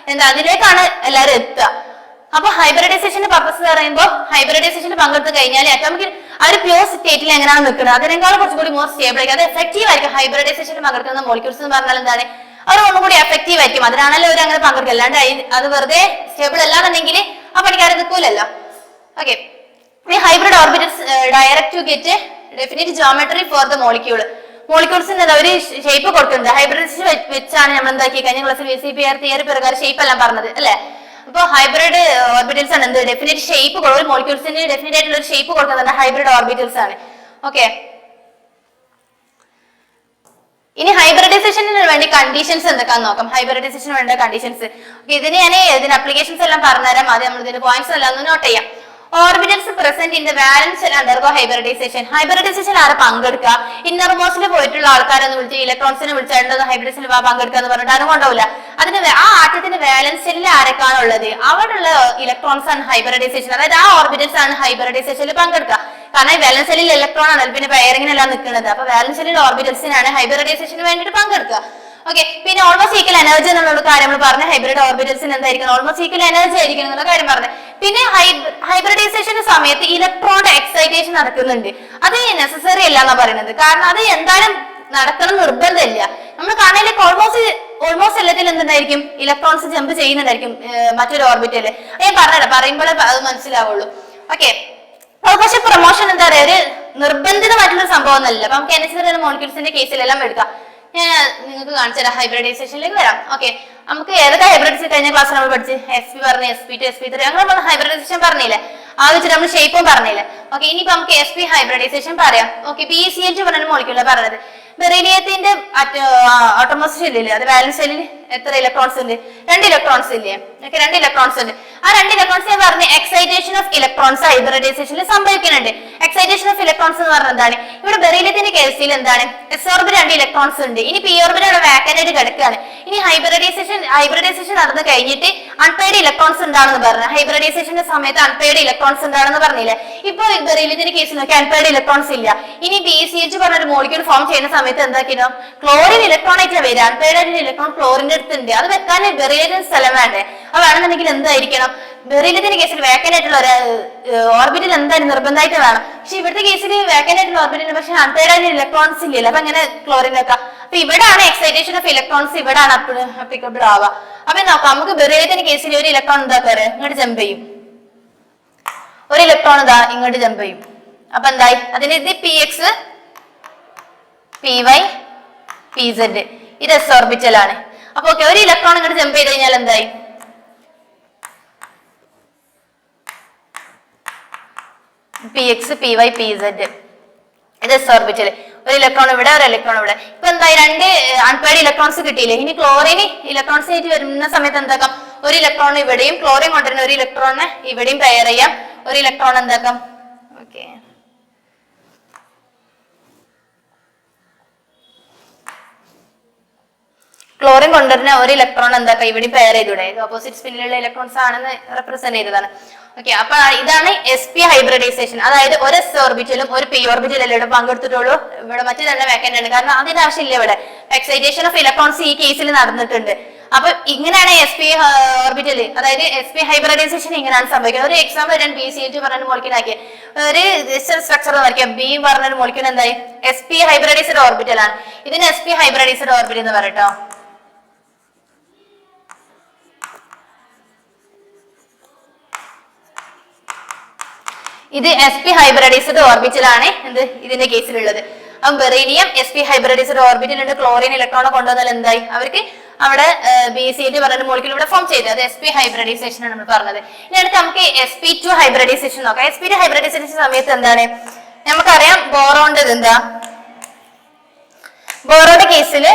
S1: അതിലേക്കാണ് എല്ലാവരും എത്തുക. അപ്പൊ ഹൈബ്രിഡൈസേഷന്റെ പർപ്പസ് പറയുമ്പോൾ ഹൈബ്രിഡൈസേഷനിൽ പങ്കെടുത്ത് കഴിഞ്ഞാൽ അറ്റോമിക് ആ ഒരു പ്യൂർ സ്റ്റേറ്റിൽ എങ്ങനെയാണ് നിൽക്കുന്നത് അതിനേക്കാളും കുറച്ചുകൂടി മോർ സ്റ്റേബിൾ ആയിരിക്കും, അത് എഫക്റ്റീവ് ആയിരിക്കും. ഹൈബ്രിഡൈസേഷനിൽ പങ്കെടുക്കുന്ന മോളിക്യൂൾസ് എന്ന് പറഞ്ഞാൽ എന്താണ്, അവർ ഒന്നും കൂടി എഫക്റ്റീവ് ആയിരിക്കും. അതിനാണല്ലോ അവർ അങ്ങനെ പങ്കെടുക്കുക, അല്ലാണ്ട് അത് വെറുതെ സ്റ്റേബിൾ അല്ലാന്നുണ്ടെങ്കിൽ ആ പണിക്കാരെ നിൽക്കൂലല്ലോ. Okay, hybrid orbitals direct to get definite geometry for the മോളിക്യൂൾസിന് ഒരു ഷേപ്പ് കൊടുക്കുന്നത്. ഹൈബ്രിഡൈസേഷൻ വെച്ചാണ് നമ്മൾ എന്താക്കി കഴിഞ്ഞ ക്ലാസ്സിൽ VSEPR തിയറി പ്രകാരം ഷേപ്പ് എല്ലാം പറഞ്ഞത് അല്ലെ. അപ്പൊ ഹൈബ്രിഡ് ഓർബിറ്റൽസ് ആണ് എന്ത് ഡെഫിനിറ്റ് ഷേപ്പ്, ഒരു മോളിക്യൂൾസിന് ഡെഫിനിറ്റ് ആയിട്ടുള്ള ഒരു ഷേപ്പ് കൊടുക്കുന്നത് ഹൈബ്രിഡ് ഓർബിറ്റൽസ് ആണ്. ഓക്കെ, ഇനി ഹൈബ്രിഡൈസേഷന് വേണ്ടി കണ്ടീഷൻസ് എന്തൊക്കെയാന്ന് നോക്കാം. ഹൈബ്രിഡൈസേഷന് വേണ്ട കണ്ടീഷൻസ് ഇതിന് ഞാൻ ഇതിന് അപ്ലിക്കേഷൻസ് എല്ലാം പറഞ്ഞുതരാം. ആദ്യം നമ്മൾ ഇതിന്റെ പോയിന്റ്സ് എല്ലാം ഒന്ന് നോട്ട് ചെയ്യാം. Orbitals present in the valence shell undergo hybridisation. Hybridisation ആരെ പങ്കെടുക്കുക, ഇന്നർ മോസ്റ്റിൽ പോയിട്ടുള്ള ആൾക്കാരെന്ന് വിളിച്ച് ഇലക്ട്രോൺസിനെ വിളിച്ചാണ്ട് ഹൈബ്രിഡൈസേഷനിൽ പങ്കെടുക്കുക എന്ന് പറഞ്ഞിട്ട് ആരും കൊണ്ടുപോകില്ല. അതിന് ആ ആറ്റത്തിന്റെ വാലൻസ് ഷെല്ലിലെ ആരൊക്കെയാണ് ഉള്ളത് അവിടെയുള്ള ഇലക്ട്രോൺസ് ആണ് ഹൈബ്രിഡൈസേഷൻ, അതായത് ആ ഓർബിറ്റൽസ് ആണ് ഹൈബ്രിഡൈസേഷനിൽ പങ്കെടുക്കുക. കാരണം ഈ വാലൻസ് ഷെല്ലിൽ ഇലക്ട്രോൺ ആണ് പിന്നെ പെയറിങ്ങിനെല്ലാം നിൽക്കുന്നത്. അപ്പൊ വാലൻസ് ഷെല്ലിൽ ഓർബിറ്റൽസിനാണ് ഹൈബ്രിഡൈസേഷന് വേണ്ടിയിട്ട് പങ്കെടുക്കുക. ഓക്കെ, പിന്നെ ഓൾമോസ്റ്റ് ഈക്വൽ എനർജി എന്നുള്ള കാര്യം നമ്മൾ പറഞ്ഞു. ഹൈബ്രിഡ് ഓർബിറ്റൽസിന് എന്തായിരിക്കും? ഓൾമോസ്റ്റ് ഈക്വൽ എനർജി ആയിരിക്കും എന്നുള്ള കാര്യം പറഞ്ഞു. പിന്നെ ഹൈബ്രിഡൈസേഷന്റെ സമയത്ത് ഇലക്ട്രോണിന്റെ എക്സൈറ്റേഷൻ നടക്കുന്നുണ്ട്. അത് നെസസറി അല്ല എന്നാ പറയുന്നത്. കാരണം അത് എന്തായാലും നടക്കണം നിർബന്ധമില്ല. നമ്മൾ കാണാനിലേക്ക് ഓൾമോസ്റ്റ് എല്ലാത്തിലും എന്തുണ്ടായിരിക്കും? ഇലക്ട്രോൺസ് ജമ്പ് ചെയ്യുന്നുണ്ടായിരിക്കും മറ്റൊരു ഓർബിറ്റല്. ഞാൻ പറഞ്ഞല്ലോ, പറയുമ്പോഴേ അത് മനസ്സിലാവുള്ളൂ. ഓക്കെ, പക്ഷെ പ്രൊമോഷൻ എന്താ പറയാ, ഒരു നിർബന്ധിതമായിട്ടുള്ള സംഭവം ഒന്നല്ല. അപ്പൊ നമുക്ക് NH3 മോളിക്യൂൾസിന്റെ കേസിലെല്ലാം എടുക്കാം. ഞാൻ നിങ്ങൾക്ക് കാണിച്ചു തരാം. ഹൈബ്രിഡൈസേഷനിലേക്ക് വരാം. ഓക്കെ, നമുക്ക് ഏതൊക്കെ ഹൈബ്രിഡൈസേഷൻ കഴിഞ്ഞ ക്ലാസ് നമ്മൾ പഠിച്ച് SP പറഞ്ഞു, SP2, SP3 അങ്ങനെ നമ്മൾ ഹൈബ്രിഡൈസേഷൻ പറഞ്ഞില്ലേ, ആ വെച്ചിട്ട് നമ്മൾ ഷേപ്പും പറഞ്ഞില്ലേ. ഓക്കെ, ഇനിയിപ്പോ നമുക്ക് SP ഹൈബ്രിഡൈസേഷൻ പറയാം. ഓക്കെ, PeCl2 പറഞ്ഞ മോളിക്യൂളാണ് പറഞ്ഞത്. ബെറീലിയത്തിന്റെ ഓട്ടോമോസ്റ്റ് ഷെല്ലില്, അത് വാലൻസ് ഷെല്ലിൽ എത്ര ഇലക്ട്രോൺസ് ഉണ്ട്? 2 ഇലക്ട്രോൺസ് ഇല്ലേ? ഓക്കെ, 2 ഇലക്ട്രോൺസ് ഉണ്ട്. ആ 2 ഇലക്ട്രോൺസ് ഞാൻ പറഞ്ഞ എക്സൈറ്റേഷൻ ഓഫ് ഇലക്ട്രോൺസ് ഹൈബ്രിഡൈസേഷനിൽ സംഭവിക്കുന്നുണ്ട്. എക്സൈറ്റേഷൻ ഓഫ് ഇലക്ട്രോൺസ് എന്ന് പറഞ്ഞാൽ എന്താണ്? ഇവിടെ ബെറീലിയത്തിന്റെ കേസിൽ എന്താണ്? s ഓർബിറ്റ് 2 ഇലക്ട്രോൺസ് ഉണ്ട്. ഇനി p ഓർബിറ്റ് അവിടെ വാക്കന്റ് ആയിട്ട് കിടക്കുകയാണ്. ഇനി ഹൈബ്രിഡൈസേഷൻ നടന്നു കഴിഞ്ഞിട്ട് അൺപെയ്ഡ് ഇലക്ട്രോൺസ് ഉണ്ടാണെന്ന് പറഞ്ഞു. ഹൈബ്രിഡൈസേഷന്റെ സമയത്ത് അൺപെയ്ഡ് ഇലക്ട്രോൺസ് ഉണ്ടാണെന്ന് പറഞ്ഞില്ലേ. ഇപ്പൊ ബെറീലിയത്തിന്റെ കേസിൽ നോക്കി അൺപെയ്ഡ് ഇലക്ട്രോൺസ് ഇല്ല. ഇനി PeCl2 പറഞ്ഞ ഒരു മോളിക്യൂൾ ഫോം ചെയ്യുന്ന സമയത്ത് എന്താക്കിയോ? ക്ലോറിൻ ഇലക്ട്രോൺ ആയിട്ട് വരിക. അൺപെയ്ഡ് ആയിട്ട് ഇലക്ട്രോൺ ക്ലോറിന്റെ അടുത്തുണ്ട്. അത് വെക്കാൻ ബെറീലിയത്തിന് സ്ഥലം വേണ്ടേ? അത് വേണമെന്നുണ്ടെങ്കിൽ എന്തായിരിക്കണം? ബെറീലിയത്തിന്റെ കേസിൽ വേക്കന്റ് ആയിട്ടുള്ള ഒരു ഓർബിറ്റിൽ എന്തായാലും നിർബന്ധമായിട്ട് വേണം. പക്ഷെ ഇവിടുത്തെ കേസിൽ വേക്കന്റ് ആയിട്ടുള്ള ഓർബിറ്റിൽ പക്ഷെ അൺപെയ്ഡ് ആയിട്ട് ഇലക്ട്രോൺസ് ഇല്ലല്ലോ. അപ്പൊ അങ്ങനെ ക്ലോറിൻ വെക്കാം. അപ്പൊ ഇവിടെയാണ് എക്സൈറ്റേഷൻ ഓഫ് ഇലക്ട്രോൺസ്, ഇവിടെയാണ് അപ്ലിക്കബിൾ ആവുക. അപ്പൊ നോക്കാം, നമുക്ക് ബെറീലിയത്തിന്റെ കേസിൽ ഒരു ഇലക്ട്രോൺ എന്താ പറയാ ഇങ്ങോട്ട് ജമ്പ് ചെയ്യും, ഒരു ഇലക്ട്രോൺ ഇതാ ഇങ്ങോട്ട് ജമ്പ് ചെയ്യും. അപ്പൊ എന്തായി? അതിന് ഇത് Px Py Pz, ഇത് s ഓർബിറ്റലാണ്. അപ്പൊ ഓക്കെ, ഒരു ഇലക്ട്രോൺ ഇങ്ങോട്ട് ജമ്പ് ചെയ്ത് കഴിഞ്ഞാൽ എന്തായി? Px Py Pz, ഇത് s ഓർബിറ്റൽ. ഒരു ഇലക്ട്രോൺ ഇവിടെ, ഒരു ഇലക്ട്രോൺ ഇവിടെ. ഇപ്പൊ എന്തായി? 2 അൺപെയ്ഡ് ഇലക്ട്രോൺസ് കിട്ടിയില്ലേ. ഇനി ക്ലോറിൻ ഇലക്ട്രോൺസ് ആയിട്ട് വരുന്ന സമയത്ത് എന്താക്കാം? ഒരു ഇലക്ട്രോൺ ഇവിടെയും, ക്ലോറിൻ കൊണ്ടുവരുന്ന ഒരു ഇലക്ട്രോണിനെ ഇവിടെയും പെയർ ചെയ്യാം. ഒരു ഇലക്ട്രോൺ എന്താക്കാം? ഓക്കെ, ക്ലോറിൻ കൊണ്ടുവരുന്ന ഒരു ഇലക്ട്രോൺ എന്താക്കാം? ഇവിടെ പെയർ ചെയ്തൂടെ? ഓപ്പോസിറ്റ് സ്പിന്നിലുള്ള ഇലക്ട്രോൺസ് ആണെന്ന് റെപ്രസെന്റ് ചെയ്തതാണ്. ഓക്കെ, അപ്പൊ ഇതാണ് SP ഹൈബ്രിഡൈസേഷൻ. അതായത് ഒരു s ഓർബിറ്റലും ഒരു p ഓർബിറ്റലും അല്ലേ ഇവിടെ പങ്കെടുത്തിട്ടുള്ളൂ. ഇവിടെ മറ്റു തന്നെ വേക്കന്റ് ആണ്. കാരണം അതിന്റെ ആവശ്യമില്ല. ഇവിടെ എക്സൈറ്റേഷൻ ഓഫ് ഇലക്ട്രോൺസ് ഈ കേസിൽ നടന്നിട്ടുണ്ട്. അപ്പൊ ഇങ്ങനെയാണ് SP ഓർബിറ്റൽ, അതായത് SP ഹൈബ്രിഡൈസേഷൻ ഇങ്ങനെയാണ് സംഭവിക്കുന്നത്. ഒരു എക്സാമ്പിൾ ഞാൻ PeCl2 പറഞ്ഞ മോളിക്യൂൾ ആക്കിയ ഒരു സ്ട്രക്ചർ നോക്കിയാൽ B പറഞ്ഞ മോളിക്യൂൾ എന്തായി? SP ഹൈബ്രിഡൈസ്ഡ് ഓർബിറ്റൽ ആണ്. ഇതിന് SP ഹൈബ്രിഡൈസ്ഡ് ഓർബിറ്റൽ എന്ന് പറയട്ടോ. ഇത് SP ഹൈബ്രിഡൈസ്ഡ് ഓർബിറ്റലാണ് എന്ത് ഇതിന്റെ കേസിലുള്ളത്. അപ്പം ബെറീലിയം SP ഹൈബ്രിഡൈസ്ഡ് ഓർബിറ്റൽ ഉണ്ട്. ക്ലോറിൻ ഇലക്ട്രോണെ കൊണ്ടുവന്നാൽ എന്തായി? അവർക്ക് അവിടെ BeCl2 പറഞ്ഞ മോളിക്യൂൾ ഇവിടെ ഫോം ചെയ്തു. അത് SP ഹൈബ്രിഡൈസേഷൻ ആണ് നമ്മൾ പറഞ്ഞത്. ഇനി അടുത്ത് നമുക്ക് sp2 ഹൈബ്രിഡൈസേഷൻ നോക്കാം. sp2 ഹൈബ്രിഡൈസേഷൻ സമയത്ത് എന്താണ്? നമുക്കറിയാം ബോറോന്റെ എന്താ? ബോറോന്റെ കേസില്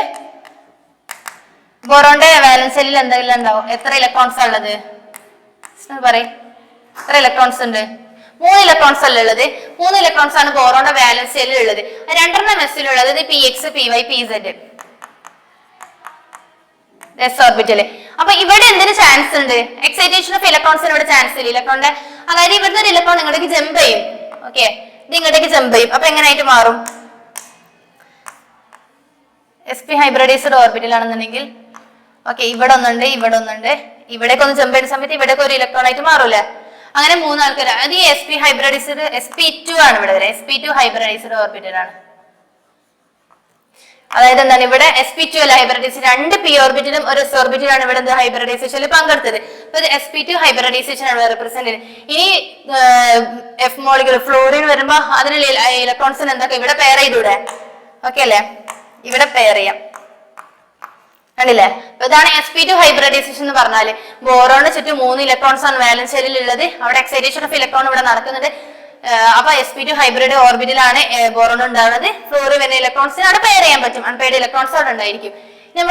S1: ബോറോന്റെ വാലൻസ് ഷെല്ലിൽ എന്തെങ്കിലും ഉണ്ടാവും? എത്ര ഇലക്ട്രോൺസ് ഉള്ളത് പറയും? എത്ര ഇലക്ട്രോൺസ് ഉണ്ട്? 3 ഇലക്ട്രോൺസ് അല്ല ഉള്ളത്. 3 ഇലക്ട്രോൺസ് ആണ് ബോറോന്റെ വാലൻസ് ഷെല്ലിൽ ഉള്ളത്. 2 മെസ്സിലുള്ളത് Px Py Pz, s orbital. അപ്പൊ ഇവിടെ എന്തിന് ചാൻസ് ഉണ്ട്? എക്സൈറ്റേഷൻ ഓഫ് ഇലക്ട്രോൺസിന് ഇവിടെ ചാൻസ് ഇല്ല. ഇലക്ട്രോണിന്റെ അതായത് ഇവിടുത്തെ ഒരു ഇലക്ട്രോൺ ഇങ്ങോട്ടേക്ക് ജമ്പ് ചെയ്യും. ഓക്കെ, ഇത് ഇങ്ങോട്ടേക്ക് ജമ്പ് ചെയ്യും. അപ്പൊ എങ്ങനെയായിട്ട് മാറും? SP ഹൈബ്രിഡൈസ്ഡ് ഓർബിറ്റൽ ആണെന്നുണ്ടെങ്കിൽ ഓക്കെ, ഇവിടെ ഒന്നുണ്ട്, ഇവിടെ ഒന്നുണ്ട്, ഇവിടേക്ക് ഒന്ന് ജമ്പ് ചെയ്യുന്ന സമയത്ത് ഇവിടേക്ക് ഒരു ഇലക്ട്രോൺ ആയിട്ട് മാറൂലേ? അങ്ങനെ 3 ആൾക്കാർ. അത് ഈ SP ഹൈബ്രിഡൈസ്ഡ് sp2 ആണ് ഇവിടെ വരെ. sp2 ഹൈബ്രിഡൈസ്ഡ് ഓർബിറ്റൽ ആണ്. അതായത് എന്താണ്? ഇവിടെ sp2 അല്ല ഹൈബ്രിഡൈസേഷൻ. 2 p ഓർബിറ്റലും ഒരു s ഓർബിറ്റലാണ് ഇവിടെ ഹൈബ്രിഡൈസേഷനിൽ pങ്കെടുത്തത്. അപ്പൊ sp2 ഹൈബ്രിഡൈസേഷൻ ആണ് റെപ്രസെന്റ് ചെയ്യുന്നത്. ഇനി f മോളിക്യൂൾ ഫ്ലോറിൻ വരുമ്പോ അതിനുള്ള ഇലക്ട്രോൺസിന് എന്തൊക്കെ ഇവിടെ പെയർ ചെയ്തൂടെ? ഓക്കെ അല്ലേ? ഇവിടെ പെയർ ചെയ്യാം. കണ്ടില്ലേ? അപ്പൊ ഇതാണ് sp2 ഹൈബ്രിഡൈസേഷൻ എന്ന് പറഞ്ഞാല്. ബോറോണിന് ചുറ്റും 3 ഇലക്ട്രോൺസ് ആണ് വാലൻസ് ഷെല്ലിൽ ഉള്ളത്. അവിടെ എക്സൈറ്റേഷൻ ഓഫ് ഇലക്ട്രോൺ ഇവിടെ നടക്കുന്നുണ്ട്. അപ്പൊ sp2 ഹൈബ്രിഡ് ഓർബിറ്റിലാണ് ബോറോൺ ഉണ്ടാവുന്നത്. ഫ്ലോറിൻ വരുന്ന ഇലക്ട്രോൺസിന് അവിടെ പെയർ ചെയ്യാൻ പറ്റും. അൺപെയ്ഡ് ഇലക്ട്രോൺസ് അവിടെ ഉണ്ടായിരിക്കും.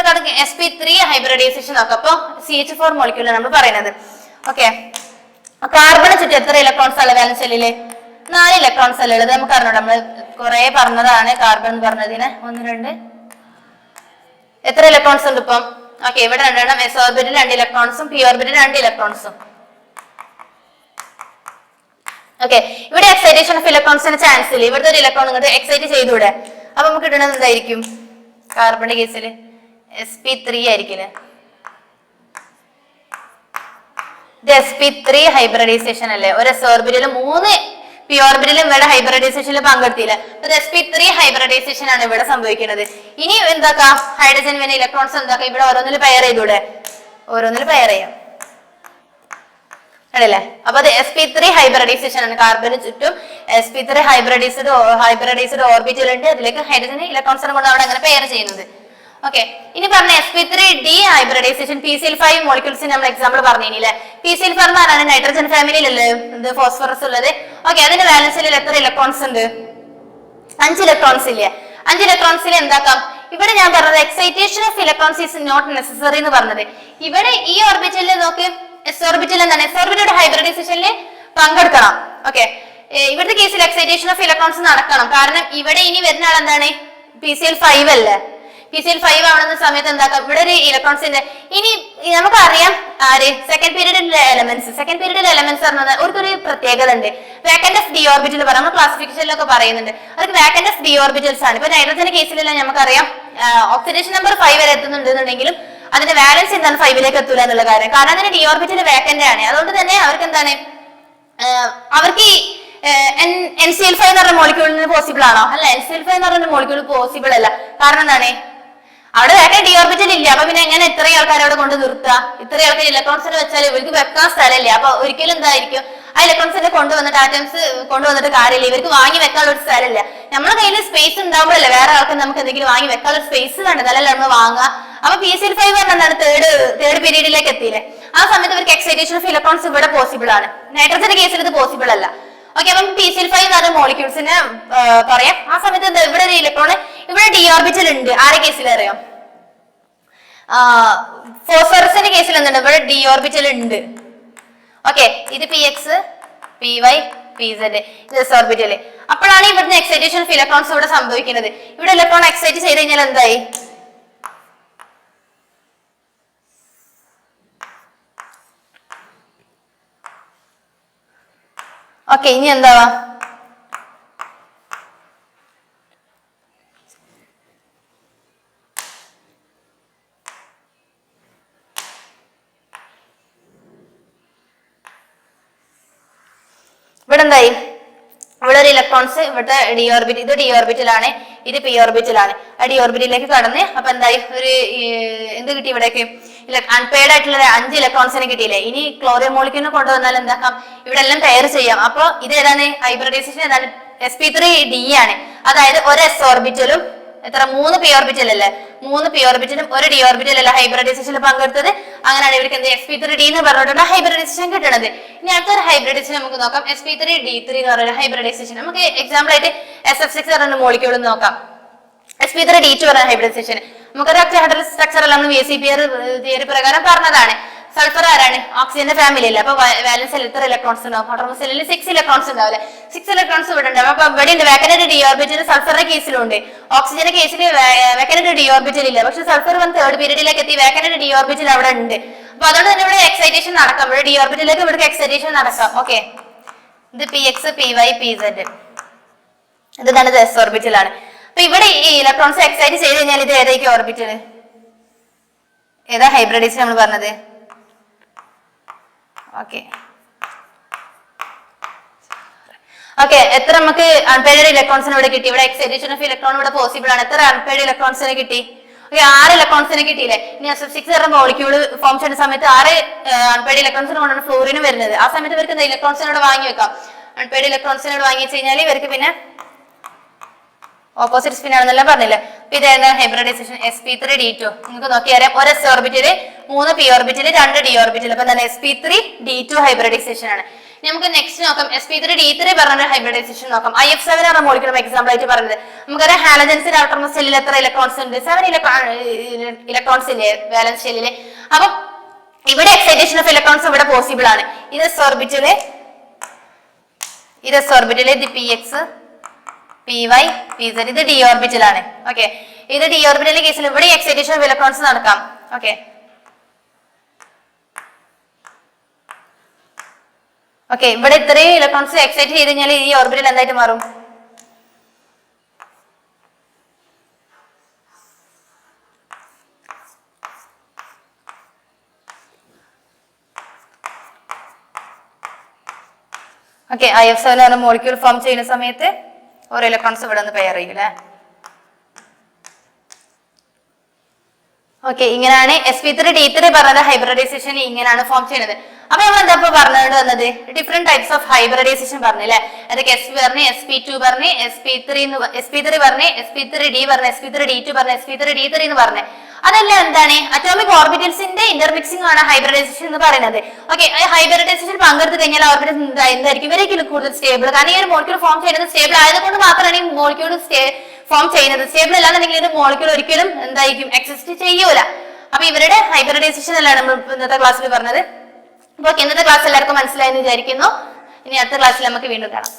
S1: നമുക്ക് sp3 ഹൈബ്രിഡൈസേഷൻ നോക്കാം. അപ്പൊ CH4 മോളിക്യൂളാണ് നമ്മൾ പറയുന്നത്. ഓക്കെ, കാർബണ് ചുറ്റും എത്ര ഇലക്ട്രോൺസ് ഉള്ള വാലൻസ് ഷെല്ലില്? 4 ഇലക്ട്രോൺസ് അല്ലേ ഉള്ളത്. നമുക്ക് അറിഞ്ഞോ, നമ്മൾ കുറെ പറഞ്ഞതാണ് കാർബൺ എന്ന് പറഞ്ഞതിന്. 1 2 എത്ര ഇലക്ട്രോൺസ് ഉണ്ട്? ഇപ്പം ഓക്കെ, ഇവിടെ രണ്ടെണ്ണം, എസ് ഓർബിറ്റിൽ 2 ഇലക്ട്രോൺസും പി ഓർബിറ്റിൽ 2 ഇലക്ട്രോൺസും. ഓക്കെ, ഇവിടെ എക്സൈറ്റേഷൻ ഓഫ് ഇലക്ട്രോൺസിന് ചാൻസ് ഇല്ല. ഇവിടുത്തെ ഒരു ഇലക്ട്രോൺ ഇങ്ങോട്ട് എക്സൈറ്റ് ചെയ്തുകൂടെ? അപ്പൊ നമുക്ക് കിട്ടുന്നത് എന്തായിരിക്കും? കാർബണിന്റെ കേസിൽ sp3 ആയിരിക്കില്ലേ? ഇത് sp3 ഹൈബ്രിഡൈസേഷൻ അല്ലേ? ഒരു എസ് ഓർബിറ്റിലും 3 പി ഓർബിറ്റിലും ഇവിടെ ഹൈബ്രിഡൈസേഷനിൽ പങ്കെടുത്തില്ല. അത് sp3 ഹൈബ്രിഡൈസേഷൻ ആണ് ഇവിടെ സംഭവിക്കുന്നത്. ഇനി എന്താക്കാം? ഹൈഡ്രജൻ പിന്നെ ഇലക്ട്രോൺസ് എന്താക്കാം? ഇവിടെ ഓരോന്നിൽ പെയർ ചെയ്തൂടെ? ഓരോന്നിൽ പെയർ ചെയ്യാം അല്ലേ? അപ്പൊ അത് sp3 ഹൈബ്രിഡൈസേഷൻ ആണ്. കാർബണിന് ചുറ്റും sp3 ഹൈബ്രിഡൈസ്ഡ് ഓർബിറ്റൽ ഉണ്ട്. അതിലേക്ക് ഹൈഡ്രജൻ ഇലക്ട്രോൺസിനെ കൊണ്ട് അവിടെ അങ്ങനെ പെയർ ചെയ്യുന്നത്. ഓക്കെ, ഇനി പറഞ്ഞ sp3d ഹൈബ്രിഡൈസേഷൻ pCl5 മോളിക്യൂൾസിന് നമ്മൾ എക്സാമ്പിൾ പറഞ്ഞില്ലേ? pCl4 എന്ന് പറഞ്ഞാൽ നൈട്രജൻ ഫാമിലിയിലല്ലേ ഇത് ഫോസ്ഫറസ് ഉള്ളത്. ഓക്കെ, അതിന്റെ വാലൻസിൽ എത്ര ഇലക്ട്രോൺസ് ഉണ്ട്? 5 ഇലക്ട്രോൺസ് ഇല്ലേ? 5 ഇലക്ട്രോൺസിൽ എന്താക്കാം? ഇവിടെ ഞാൻ പറഞ്ഞത് excitation of electrons is not necessary എന്ന് പറഞ്ഞത്. ഇവിടെ ഈ ഓർബിറ്റലിൽ നോക്ക്, എസ് ഓർബിറ്റൽ എന്താണ്? എസ് ഓർബിറ്റയുടെ ഹൈബ്രിഡൈസേഷനിൽ പങ്കെടുക്കണം. ഓക്കെ, ഇവിടുത്തെ കേസിൽ എക്സൈറ്റേഷൻ ഓഫ് ഇലക്ട്രോൺസ് നടക്കണം. കാരണം ഇവിടെ ഇനി വരുന്ന ആൾ എന്താണ്? pCl5 അല്ലേ? pCl5 ആവുന്ന സമയത്ത് എന്താക്കാം? ഇവിടെ ഒരു ഇലക്ട്രോൺസിന്റെ ഇനി നമുക്കറിയാം ആര് സെക്കൻഡ് പീരീഡിലെ എലമെന്റ്സ് പറഞ്ഞത് ഒരു പ്രത്യേകത ഉണ്ട്. വേക്കന്റ് ഓഫ് ഡി ഓർബിറ്റൽ പറയാം, നമ്മൾ ക്ലാസിഫിക്കേഷനിലൊക്കെ പറയുന്നുണ്ട്. അതൊക്കെ വേക്കന്റ് ഓഫ് ഡി ഓർബിറ്റൽസ് ആണ്. ഇപ്പൊ നൈട്രജന്റെ കേസിലെല്ലാം നമുക്കറിയാം ഓക്സിഡേഷൻ നമ്പർ 5 വരെ എത്തുന്നുണ്ടെന്നുണ്ടെങ്കിലും അതിന്റെ വാലൻസ് എന്താണ് 5ലേക്ക് എത്തൂല എന്നുള്ള കാര്യം. കാരണം അതിന്റെ ഡി ഓർബിറ്റൽ വേക്കന്റ് ആണ്. അതുകൊണ്ട് തന്നെ അവർക്ക് എന്താണ്, അവർക്ക് ഈ NCl5 എന്ന് പറഞ്ഞ മോളിക്യൂളിന് പോസിബിൾ ആണോ? അല്ല, NCl5 എന്ന് പറഞ്ഞ മോളിക്യൂൾ പോസിബിൾ അല്ല. കാരണം എന്താണ്? അവിടെ വേക്കന്റ് ഡി ഓർബിറ്റൽ ഇല്ല. അപ്പൊ പിന്നെ എങ്ങനെ ഇത്രയും ആൾക്കാർ അവിടെ കൊണ്ട് നിർത്തുക? ഇത്രയും ആൾക്കാർ ഇലക്ട്രോൺസിനെ വെച്ചാൽ ഇവർക്ക് വെക്കാൻ സ്ഥലമില്ല. അപ്പൊ ഒരിക്കലും എന്തായിരിക്കും, ആ ഇലക്ട്രോൺസിനെ കൊണ്ടുവന്നിട്ട് ആറ്റംസ് കൊണ്ടുവന്നിട്ട് കാര്യമില്ല. ഇവർക്ക് വാങ്ങി വെക്കാനുള്ള ഒരു സ്ഥലമില്ല. നമ്മുടെ കയ്യിൽ സ്പേസ് ഉണ്ടാവുമ്പോഴല്ലേ വേറെ ആൾക്ക് നമുക്ക് എന്തെങ്കിലും വാങ്ങി വെക്കാനുള്ള സ്പേസ് വേണ്ടത്, അതല്ല നമ്മൾ വാങ്ങുക. അപ്പൊ pCl5 എന്താണ് തേർഡ് പീരീഡിലേക്ക് എത്തിയില്ലേ? ആ സമയത്ത് ഇവർക്ക് എക്സൈറ്റേഷൻ ഓഫ് ഇലക്ട്രോൺസ് ഇവിടെ പോസിബിൾ ആണ്. നൈട്രജന്റെ കേസിൽ ഇത് പോസിബിൾ അല്ല. ഓക്കെ, അപ്പം pCl5 എന്ന് പറഞ്ഞ മോളിക്യൂൾസിന് പറയാം. ആ സമയത്ത് എന്താ, ഇവിടെ ഒരു ഇലക്ട്രോൺ, ഇവിടെ ഡി ഓർബിറ്റൽ ഉണ്ട്. ആരെ കേസിൽ അറിയാം? ഫോസ്ഫറസിന്റെ കേസിൽ എന്തുണ്ട്? ഇവിടെ ഡി ഓർബിറ്റൽ ഉണ്ട്. ഓക്കെ, ഇത് px, py, pz, ഇത് എസ് ഓർബിറ്റൽ. അപ്പോഴാണ് ഇവിടുന്ന് എക്സൈറ്റേഷൻ ഓഫ് ഇലക്ട്രോൺസ് ഇവിടെ സംഭവിക്കുന്നത്. ഇവിടെ ഇലക്ട്രോൺ എക്സൈറ്റ് ചെയ്ത് കഴിഞ്ഞാൽ എന്തായി? ഓക്കെ, ഇനി എന്താവാ? ഇവിടെ എന്തായി? ഇവിടെ ഒരു ഇലക്ട്രോൺസ്, ഇവിടുത്തെ ഡി ഓർബിറ്റൽ, ഇത് ഡി ഓർബിറ്റലാണ്, ഇത് പി ഓർബിറ്റലാണ്. ആ ഡി ഓർബിറ്റലിലേക്ക് കടന്ന് അപ്പൊ എന്തായി? ഒരു എന്ത് കിട്ടി? ഇവിടേക്ക് അൺപെയർഡ് ആയിട്ടുള്ള 5 ഇലക്ട്രോൺസിനെ കിട്ടിയില്ലേ? ഇനി ക്ലോറിൻ മോളിക്യൂളിനെ കൊണ്ടുവന്നാൽ എന്താക്കാം? ഇവിടെ എല്ലാം പെയർ ചെയ്യാം. അപ്പൊ ഇത് ഏതാണ്? ഹൈബ്രിഡൈസേഷൻ ഏതാണ്? sp3d ആണ്. അതായത് ഒരു എസ് ഓർബിറ്റലും എത്ര? 3 പി ഓർബിറ്റൽ അല്ലേ? 3 പി ഓർബിറ്റലും ഒരു ഡി ഓർബിറ്റൽ അല്ല ഹൈബ്രിഡൈസേഷനിൽ പങ്കെടുത്തത്. അങ്ങനെയാണ് ഇവർക്ക് എന്ത് sp3d എന്ന് പറഞ്ഞിട്ടുണ്ട് ഹൈബ്രിഡൈസേഷൻ കിട്ടുന്നത്. ഇനി അടുത്തൊരു ഹൈബ്രിഡൈസേഷൻ നമുക്ക് നോക്കാം. sp3d3 എന്ന് പറയുന്ന ഹൈബ്രിഡൈസേഷൻ. നമുക്ക് എക്സാമ്പിൾ ആയിട്ട് SF6 പറയുന്ന മോളിക്യൂൾ നോക്കാം. sp3d2 പറയുന്ന ഹൈബ്രിഡൈസേഷൻ നമുക്കൊരു ഒക്ടഹെഡ്രൽ സ്ട്രക്ചർ അല്ല, നമ്മൾ VSEPR തിയറി പ്രകാരം പറഞ്ഞതാണ്. സൾഫർ ആരാണ്? ഓക്സിജന്റെ ഫാമിലി അല്ല. അപ്പൊ വാലൻസ് സെല്ലിൽ എത്ര ഇലക്ട്രോൺസ് ഉണ്ടാവും? ഓട്ടോണമസ് സെല്ലിൽ 6 ഇലക്ട്രോൺസ് ഉണ്ടാവില്ലേ? 6 ഇലക്ട്രോൺസ് ഇവിടെ ഉണ്ടാവും. അപ്പൊ ഇവിടെ ഉണ്ട് വേക്കന്റ് ഡി ഓർബിറ്റൽ. സൾഫറിന്റെ കേസിലുണ്ട്. ഓക്സിജന്റെ കേസിൽ വേക്കന്റ് ഡി ഓർബിറ്റൽ ഇല്ല. പക്ഷെ സൾഫർ വന്ന് തേർഡ് പീരീഡിലേക്ക് എത്തി, വേക്കന്റ് ഡി ഓർബിറ്റൽ അവിടെ ഉണ്ട്. അപ്പൊ അതുകൊണ്ട് തന്നെ ഇവിടെ എക്സൈറ്റേഷൻ നടക്കാം. ഇവിടെ ഡി ഓർബിറ്റലിലേക്ക് ഇവിടെ എക്സൈറ്റേഷൻ നടക്കാം. ഓക്കെ, ഇത് px, py, pz. ഇതാണ് എസ് ഓർബിറ്റൽ ആണ്. അപ്പൊ ഇവിടെ ഈ ഇലക്ട്രോൺസ് എക്സൈറ്റ് ചെയ്ത് കഴിഞ്ഞാൽ ഇത് ഏതായിരിക്കും ഓർബിറ്റൽ? ഏതാ ഹൈബ്രിഡൈസേഷൻ നമ്മൾ പറഞ്ഞത്? ഓക്കെ, എത്ര നമുക്ക് അൺപെയർഡ് ഇലക്ട്രോൺസിന് ഇവിടെ കിട്ടി? ഇവിടെ എക്സൈറ്റേഷൻ ഓഫ് ഇലക്ട്രോൺ ഇവിടെ പോസിബിൾ ആണ്. എത്ര അൺപെയർഡ് ഇലക്ട്രോൺസിനെ കിട്ടി? 6 ഇലക്ട്രോൺസിനെ കിട്ടിയില്ലേ? ഇനി SF6 മോളിക്യൂൾ ഫോം ചെയ്യുന്ന സമയത്ത് 6 അൺപെയർഡ് ഇലക്ട്രോൺസിന് കൊണ്ടാണ് ഫ്ലോറിന് വരുന്നത്. ആ സമയത്ത് ഇവർക്ക് എന്താ ഇലക്ട്രോൺസിനോട് വാങ്ങി വെക്കാം. അൺപെയർഡ് ഇലക്ട്രോൺസിനോട് വാങ്ങി വെച്ച് കഴിഞ്ഞാൽ ഇവർക്ക് പിന്നെ ഓപ്പോസിറ്റ് സ്പിൻ ആണെന്നെല്ലാം പറഞ്ഞില്ലേ? അപ്പൊ ഇതായിരുന്നു ഹൈബ്രിഡൈസേഷൻ sp3d2. നിങ്ങൾക്ക് നോക്കിയറിയാം, ഒരു S orbital, 3 P orbital, 2 D orbital. അപ്പൊ എന്താണ് sp3d2 ഹൈബ്രിഡൈസേഷൻ ആണ്. നമുക്ക് നെക്സ്റ്റ് നോക്കാം sp3d3 പറഞ്ഞ ഹൈബ്രിഡൈസേഷൻ നോക്കാം. IF7 ആണ് മോളിക്യൂൾ എക്സാമ്പിൾ ആയിട്ട് പറഞ്ഞത്. നമുക്കറിയാം ഹാലജൻസിന്റെ ഔട്ടർമോസ്റ്റ് സെല്ലിൽ എത്ര ഇലക്ട്രോൺസ് ഉണ്ട്? 7 ഇലക്ട്രോൺസ് ഇല്ലേ വാലൻസ് ഷെല്ലില്? അപ്പൊ ഇവിടെ എക്സൈറ്റേഷൻ ഓഫ് ഇലക്ട്രോൺസ് ഇവിടെ പോസിബിൾ ആണ്. ഇത് എസ് ഓർബിറ്റല്, ഇത് px, py, pz. ഇത് ഡി ഓർബിറ്റൽ ആണ്. ഓക്കെ, ഇത് ഡി ഓർബിറ്റലിന്റെ കേസിൽ ഇവിടെ എക്സൈറ്റേഷൻ ഓഫ് ഇലക്ട്രോൺസ് നടക്കാം. ഓക്കെ, ഓക്കെ, ഇവിടെ ഇത്രയും ഇലക്ട്രോൺസ് എക്സൈറ്റ് ചെയ്ത് കഴിഞ്ഞാൽ ഈ ഓർബിറ്റൽ എന്തായിട്ട് മാറും? ഓക്കെ, IF7 പറഞ്ഞ മോളിക്യൂൾ ഫോം ചെയ്യുന്ന സമയത്ത് ഓരോ ഇലക്ട്രോൺസ് ഇവിടെ നിന്ന് പെയർ ചെയ്യില്ലേ? ഓക്കെ, ഇങ്ങനെയാണ് sp3d3 പറഞ്ഞത് ഹൈബ്രിഡൈസേഷൻ ഇങ്ങനെയാണ് ഫോം ചെയ്യുന്നത്. അപ്പൊ നമ്മൾ എന്താ പറഞ്ഞുകൊണ്ട് വന്നത്? ഡിഫറെന്റ് ടൈപ്സ് ഓഫ് ഹൈബ്രിഡൈസേഷൻ പറഞ്ഞില്ലേ? അതൊക്കെ sp പറഞ്ഞ്, sp2 പറഞ്ഞ്, sp3 പറഞ്ഞ്, sp3d പറഞ്ഞ്, sp3d2 പറഞ്ഞ്, sp3d3 എന്ന് പറഞ്ഞ്. അതെല്ലാം എന്താണ്? അറ്റോമിക് ഓർബിറ്റൽസിന്റെ ഇന്റർമിക്സിംഗ് ആണ് ഹൈബ്രിഡൈസേഷൻ എന്ന് പറയുന്നത്. ഓക്കെ, ഹൈബ്രിഡൈസേഷൻ പങ്കെടുത്ത് കഴിഞ്ഞാൽ ഓർബിറ്റൽ എന്തായിരിക്കും? ഇവരേക്കും കൂടുതൽ സ്റ്റേബിൾ. കാരണം ഈ ഒരു മോളിക്യൂൾ ഫോം ചെയ്യുന്നത് സ്റ്റേബിൾ ആയതുകൊണ്ട് മാത്രമാണ് ഈ മോളിക്യൂൾ ഫോം ചെയ്യുന്നത്. സ്റ്റേബിൾ അല്ലാന്നുണ്ടെങ്കിൽ ഒരു മോളിക്യൂൾ ഒരിക്കലും എന്തായിരിക്കും? എക്സിസ്റ്റ് ചെയ്യൂല. അപ്പൊ ഇവരുടെ ഹൈബ്രിഡൈസേഷൻ അല്ലാണ് നമ്മൾ ഇന്നത്തെ ക്ലാസ്സിൽ പറഞ്ഞത്. അപ്പൊ ഇന്നത്തെ ക്ലാസ് എല്ലാവർക്കും മനസ്സിലായെന്ന് വിചാരിക്കുന്നു. ഇനി അടുത്ത ക്ലാസ്സിൽ നമുക്ക് വീണ്ടും കാണാം.